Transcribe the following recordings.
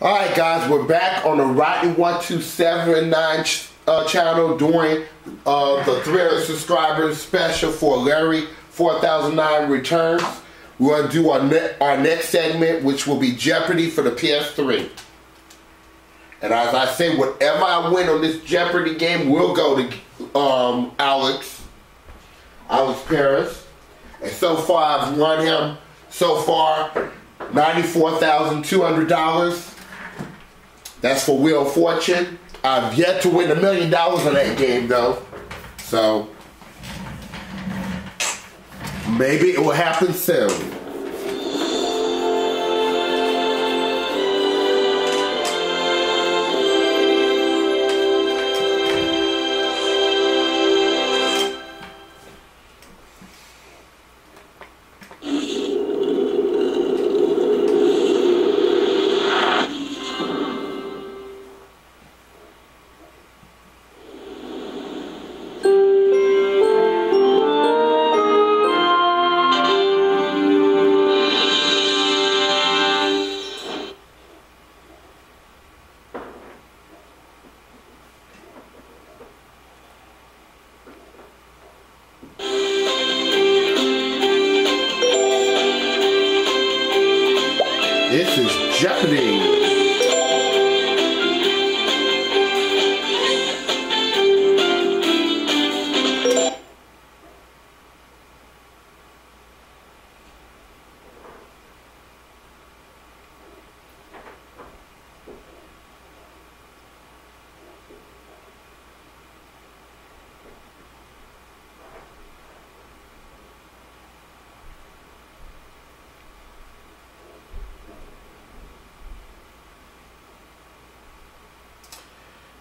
Alright guys, we're back on the Larry4009 channel doing the 300 subscribers special for Larry4009 returns. We're going to do our next segment, which will be Jeopardy for the PS3. And as I say, whatever I win on this Jeopardy game will go to Alex Paris. And so far I've won him $94,200. That's for Wheel of Fortune. I've yet to win $1 million on that game though. So maybe it will happen soon. This is Jeopardy!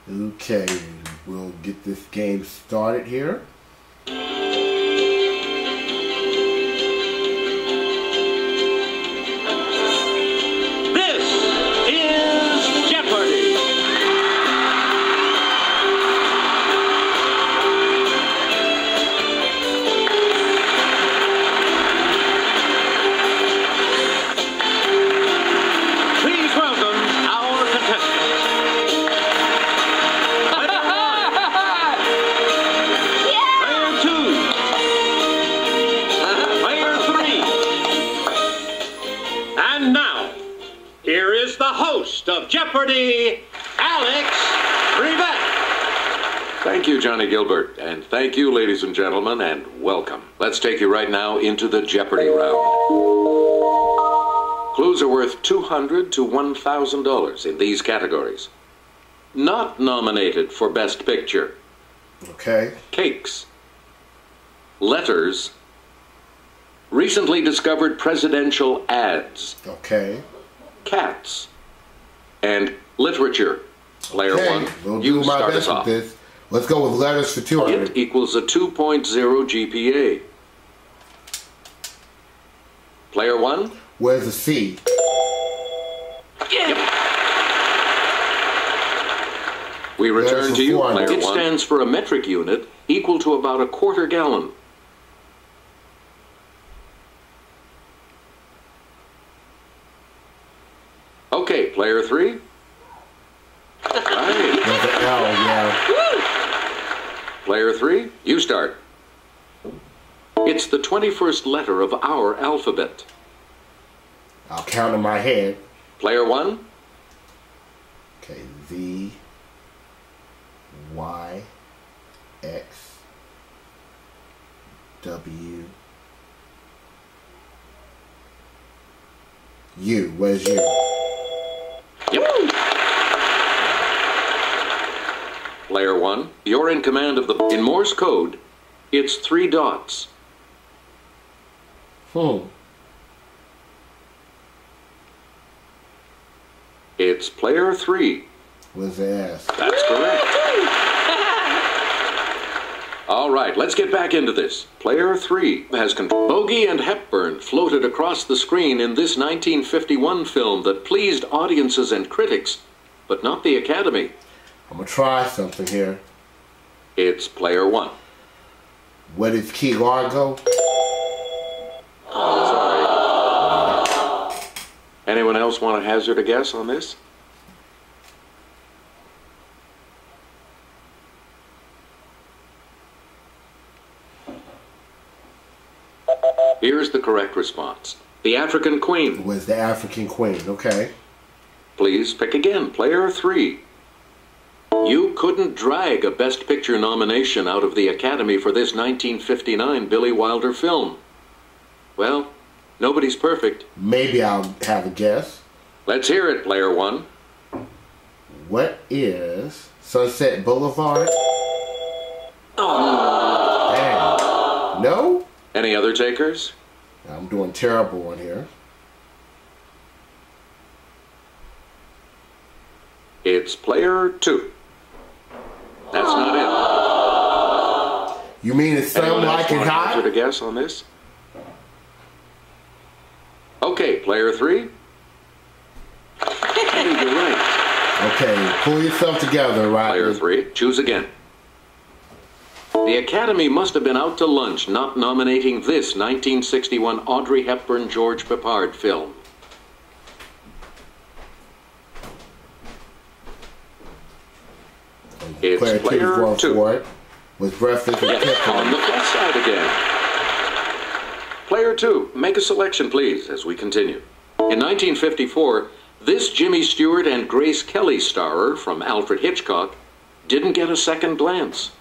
Okay, we'll get this game started here. This is Jeopardy! Please welcome our contestants. Here is the host of Jeopardy, Alex Rivette. Thank you, Johnny Gilbert, and thank you, ladies and gentlemen, and welcome. Let's take you right now into the Jeopardy round. Clues are worth $200 to $1,000 in these categories. Not nominated for Best Picture. Okay. Cakes. Letters. Recently discovered presidential ads. Okay. Cats. And literature. Player Okay. one, We'll you do my start best us off. with this. Let's go with letters for 200. It equals a 2.0 GPA. Player one. Where's the C? Yep. We return to you, player one. It stands for a metric unit equal to about a quarter gallon. Okay, player three. Right. There's an L, yeah. Player three, you start. It's the 21st letter of our alphabet. I'll count in my head. Player one. Okay, Z, Y, X, W, U. Where's U? Yep. Player one, you're in command of the... In Morse code, it's 3 dots. It's player three. Where's the S? That's correct. All right, let's get back into this. Player three has control. Bogey and Hepburn floated across the screen in this 1951 film that pleased audiences and critics, but not the Academy. I'm gonna try something here. It's player one. What is Key Largo? Oh, sorry. Anyone else want to hazard a guess on this? correct response. The African Queen. Was the African Queen, okay. Please pick again, player 3. You couldn't drag a Best Picture nomination out of the Academy for this 1959 Billy Wilder film. Well, nobody's perfect. Maybe I'll have a guess. Let's hear it, player 1. What is Sunset Boulevard? Oh. Damn. No? Any other takers? I'm doing terrible on here. It's player 2. That's not it. You mean it's Some Like It Hot? Hazard a guess on this? Okay, player 3. Hey, you're right. Okay, pull yourself together, right? Player 3, choose again. The Academy must have been out to lunch not nominating this 1961 Audrey Hepburn George Peppard film. It's player 2. For it. Was Breakfast with Tiffany. On the plus side again. Player 2, make a selection please as we continue. In 1954, this Jimmy Stewart and Grace Kelly starer from Alfred Hitchcock didn't get a second glance.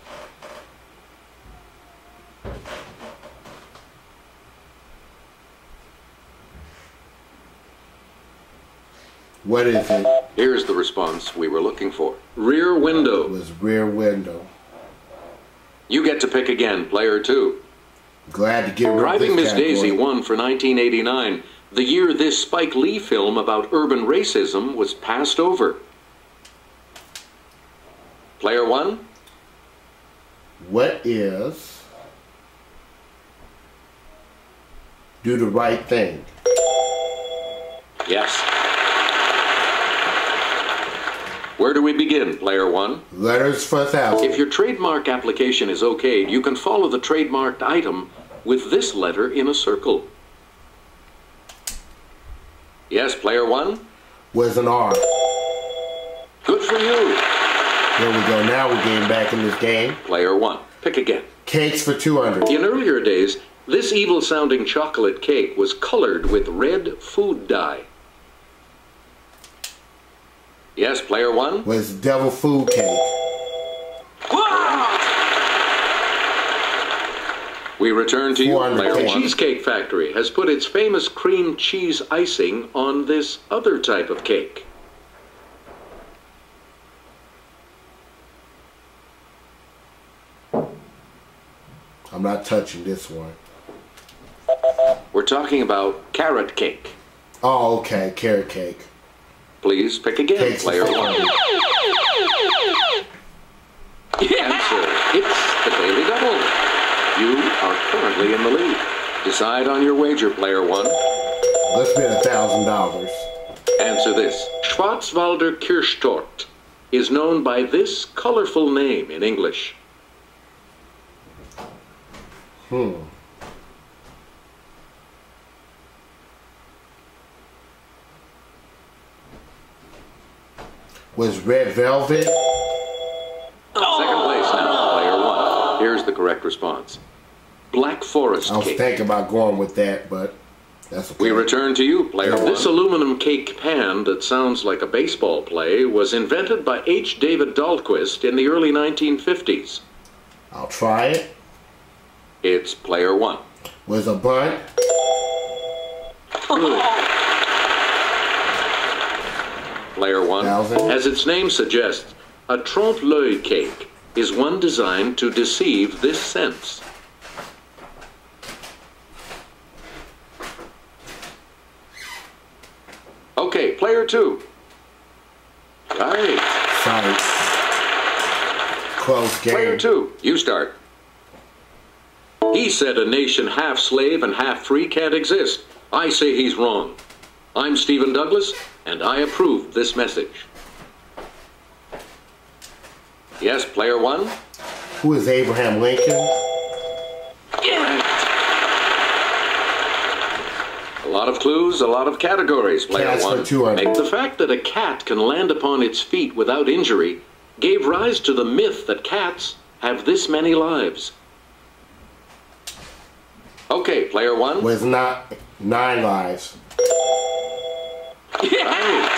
What is it? Here's the response we were looking for. Rear Window. It was Rear Window. You get to pick again, player 2. Glad to get rid of Driving this Miss Daisy category. won for 1989, the year this Spike Lee film about urban racism was passed over. Player 1. What is Do the Right Thing? Yes. Where do we begin, player 1? Letters for 1,000. If your trademark application is okayed, you can follow the trademarked item with this letter in a circle. Yes, player 1? Was an R. Good for you. There we go. Now we're getting back in this game. Player 1. Pick again. Cakes for 200. In earlier days, this evil-sounding chocolate cake was colored with red food dye. Yes, player 1? Was Devil Food Cake. We return to you, player 1. The 1. Cheesecake Factory has put its famous cream cheese icing on this other type of cake. I'm not touching this one. We're talking about carrot cake. Oh, okay. Carrot cake. Please pick again, Cakes player for 1. 400. Answer, it's the Daily Double. You are currently in the lead. Decide on your wager, player 1. Let's bet $1,000. Answer this. Schwarzwälder Kirschtorte is known by this colorful name in English. Was Red Velvet? Second place now, player 1. Here's the correct response. Black Forest I was cake. thinking about going with that, but that's okay. We return to you, player 1. Yeah. This aluminum cake pan that sounds like a baseball play was invented by H. David Dahlquist in the early 1950s. I'll try it. It's player 1. Was a bunt? Good. Player 1. 1,000. As its name suggests, a trompe-l'oeil cake is one designed to deceive this sense. Okay, player 2. Right. Sorry. Close game. Player 2, you start. He said a nation half slave and half free can't exist. I say he's wrong. I'm Stephen Douglas, and I approve this message. Yes, player 1? Who is Abraham Lincoln? Right. A lot of clues, a lot of categories, player Cats for 1. 200. The fact that a cat can land upon its feet without injury gave rise to the myth that cats have this many lives. Okay, player one. Was not 9 lives. Right.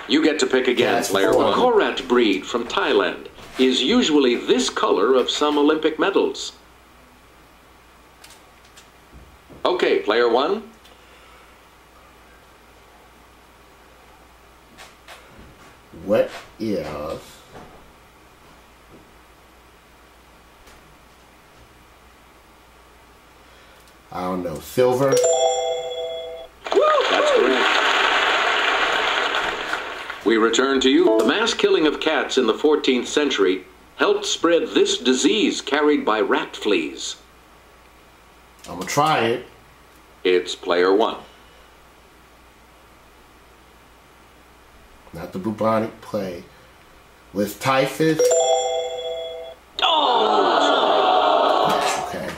You get to pick again, That's player one. one. Korat breed from Thailand is usually this color of some Olympic medals. Okay, player one. What is... I don't know. Silver? That's correct. We return to you. The mass killing of cats in the 14th century helped spread this disease carried by rat fleas. I'm gonna try it. It's player one. Not the bubonic plague. Was typhus? Oh! Okay.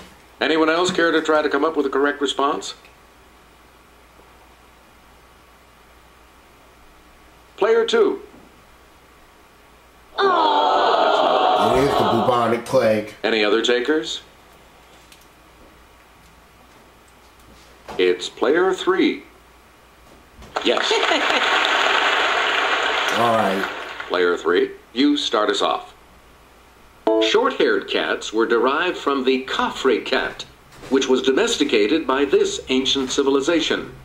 Anyone else care to try to come up with a correct response? Player two. It is the bubonic plague. Any other takers? It's player three. Yes. All right. Player three, you start us off. Short-haired cats were derived from the Khafre cat, which was domesticated by this ancient civilization.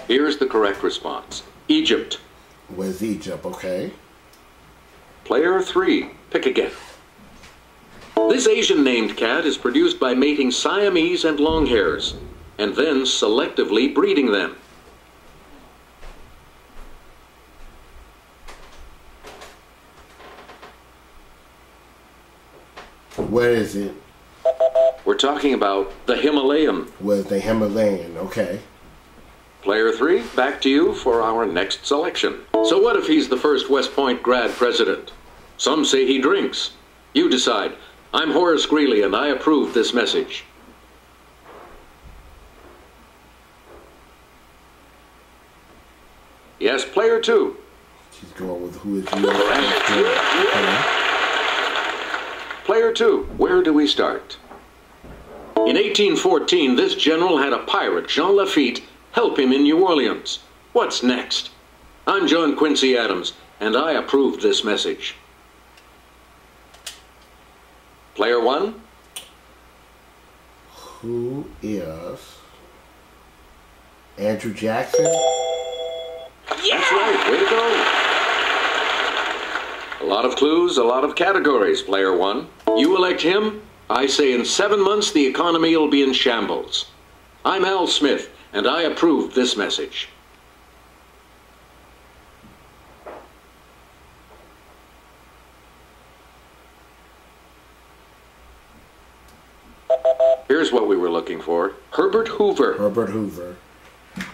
Here's the correct response. Egypt. Was Egypt, okay. Player three, pick again. This Asian-named cat is produced by mating Siamese and longhairs, and then selectively breeding them. What is it? We're talking about the Himalayan. Was the Himalayan, okay. Player three, back to you for our next selection. So what if he's the first West Point grad president? Some say he drinks. You decide. I'm Horace Greeley, and I approve this message. Yes, player two. She's going with who is you. Okay. Player two, where do we start? In 1814, this general had a pirate, Jean Lafitte, help him in New Orleans. What's next? I'm John Quincy Adams, and I approve this message. Player one? Who is Andrew Jackson? That's right, way to go. A lot of clues, a lot of categories, player one. You elect him, I say in 7 months the economy will be in shambles. I'm Al Smith, and I approve this message. Here's what we were looking for. Herbert Hoover. Herbert Hoover.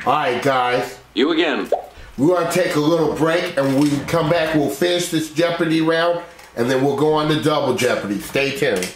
All right, guys. You again. We're going to take a little break, and when we come back, we'll finish this Jeopardy round, and then we'll go on to Double Jeopardy. Stay tuned.